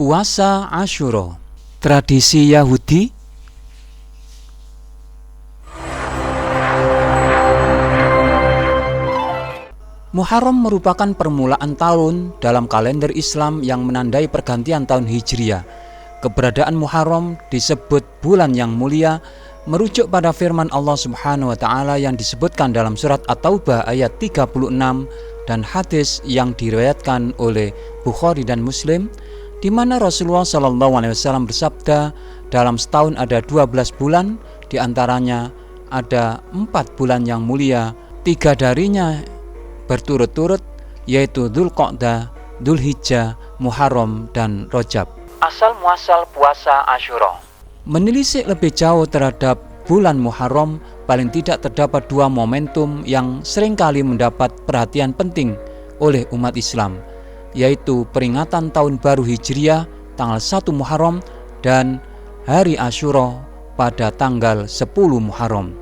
Puasa Asyura, tradisi Yahudi. Muharram merupakan permulaan tahun dalam kalender Islam yang menandai pergantian tahun Hijriah. Keberadaan Muharram disebut bulan yang mulia merujuk pada firman Allah Subhanahu wa taala yang disebutkan dalam surat At-Taubah ayat 36 dan hadis yang diriwayatkan oleh Bukhari dan Muslim, di mana Rasulullah SAW bersabda, dalam setahun ada 12 bulan, di antaranya ada 4 bulan yang mulia, 3 darinya berturut-turut, yaitu Dzulqa'dah, Dzulhijjah, Muharram, dan Rajab. Asal muasal puasa Asyura. Menelisik lebih jauh terhadap bulan Muharram, paling tidak terdapat 2 momentum yang seringkali mendapat perhatian penting oleh umat Islam, yaitu peringatan tahun baru Hijriah tanggal 1 Muharram dan hari Asyura pada tanggal 10 Muharram.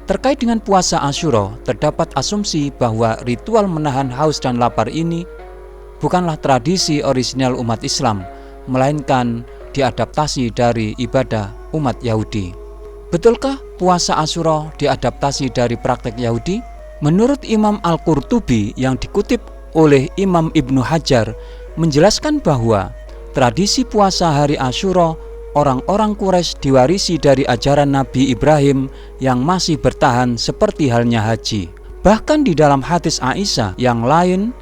Terkait dengan puasa Asyura, terdapat asumsi bahwa ritual menahan haus dan lapar ini bukanlah tradisi orisinal umat Islam, melainkan diadaptasi dari ibadah umat Yahudi. Betulkah puasa Asyura diadaptasi dari praktek Yahudi? Menurut Imam Al-Qurtubi yang dikutip oleh Imam Ibnu Hajar, menjelaskan bahwa tradisi puasa hari Asyura orang-orang Quraisy diwarisi dari ajaran Nabi Ibrahim yang masih bertahan seperti halnya haji. Bahkan di dalam hadis Aisyah yang lain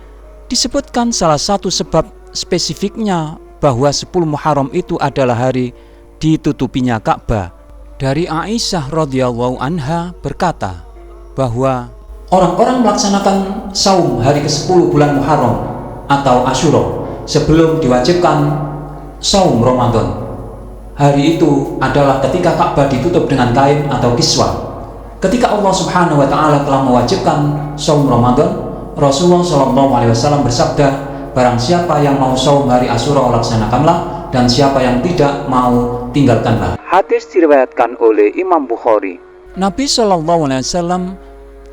disebutkan salah satu sebab spesifiknya bahwa 10 Muharram itu adalah hari ditutupinya Ka'bah. Dari Aisyah radhiyallahu anha berkata bahwa orang-orang melaksanakan saum hari ke-10 bulan Muharram atau Asyura sebelum diwajibkan saum Ramadan. Hari itu adalah ketika Ka'bah ditutup dengan kain atau kiswah. Ketika Allah Subhanahu wa taala telah mewajibkan saum Ramadan, Rasulullah SAW bersabda, barang siapa yang mau saum hari Asyura laksanakanlah, dan siapa yang tidak mau tinggalkanlah. Hadis diriwayatkan oleh Imam Bukhari. Nabi SAW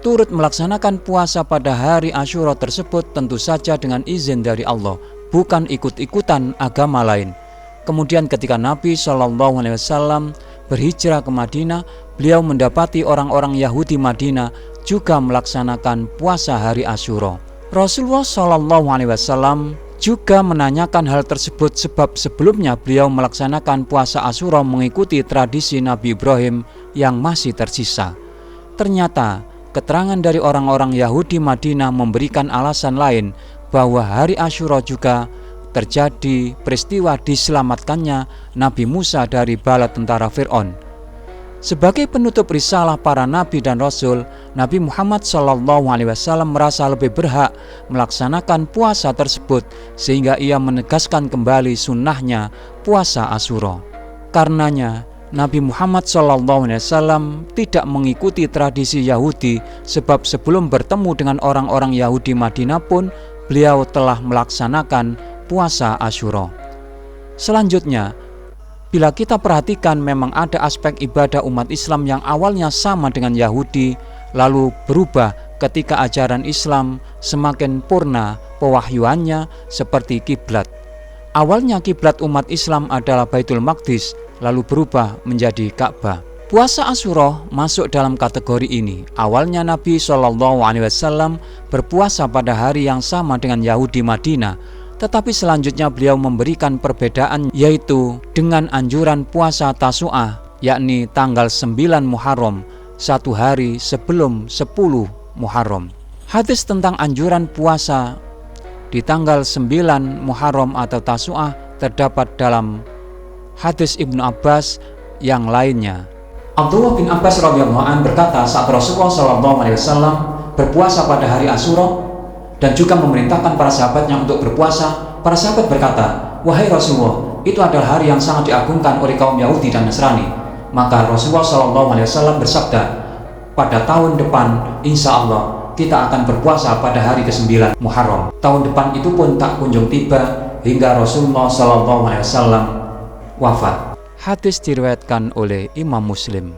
turut melaksanakan puasa pada hari Asyura tersebut tentu saja dengan izin dari Allah, bukan ikut-ikutan agama lain. Kemudian ketika Nabi SAW berhijrah ke Madinah, beliau mendapati orang-orang Yahudi Madinah juga melaksanakan puasa hari Asyura. Rasulullah SAW juga menanyakan hal tersebut sebab sebelumnya beliau melaksanakan puasa Asyura mengikuti tradisi Nabi Ibrahim yang masih tersisa. Ternyata keterangan dari orang-orang Yahudi Madinah memberikan alasan lain bahwa hari Asyura juga terjadi peristiwa diselamatkannya Nabi Musa dari bala tentara Fir'aun. Sebagai penutup risalah para nabi dan rasul, Nabi Muhammad SAW merasa lebih berhak melaksanakan puasa tersebut sehingga ia menegaskan kembali sunnahnya puasa Asyura. Karenanya Nabi Muhammad SAW tidak mengikuti tradisi Yahudi, sebab sebelum bertemu dengan orang-orang Yahudi Madinah pun beliau telah melaksanakan puasa Asyura. Selanjutnya, bila kita perhatikan, memang ada aspek ibadah umat Islam yang awalnya sama dengan Yahudi, lalu berubah ketika ajaran Islam semakin purna pewahyuannya, seperti kiblat. Awalnya kiblat umat Islam adalah Baitul Maqdis, lalu berubah menjadi Ka'bah. Puasa Asyura masuk dalam kategori ini. Awalnya Nabi SAW berpuasa pada hari yang sama dengan Yahudi Madinah, tetapi selanjutnya beliau memberikan perbedaan, yaitu dengan anjuran puasa Tasu'ah, yakni tanggal 9 Muharram, 1 hari sebelum 10 Muharram. Hadis tentang anjuran puasa di tanggal 9 Muharram atau Tasu'ah terdapat dalam hadis Ibnu Abbas yang lainnya. Abdullah bin Abbas radhiyallahu anhu berkata, saat Rasulullah SAW berpuasa pada hari Asyura dan juga memerintahkan para sahabatnya untuk berpuasa, para sahabat berkata, wahai Rasulullah, itu adalah hari yang sangat diagungkan oleh kaum Yahudi dan Nasrani. Maka Rasulullah SAW bersabda, pada tahun depan insya Allah kita akan berpuasa pada hari ke-9 Muharram. Tahun depan itu pun tak kunjung tiba hingga Rasulullah SAW wafat. Hadis diriwayatkan oleh Imam Muslim.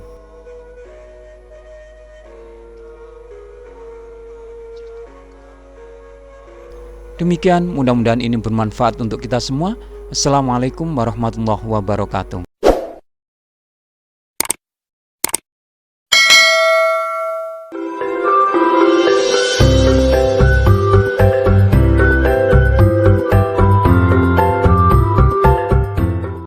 Demikian, mudah-mudahan ini bermanfaat untuk kita semua. Assalamualaikum warahmatullahi wabarakatuh.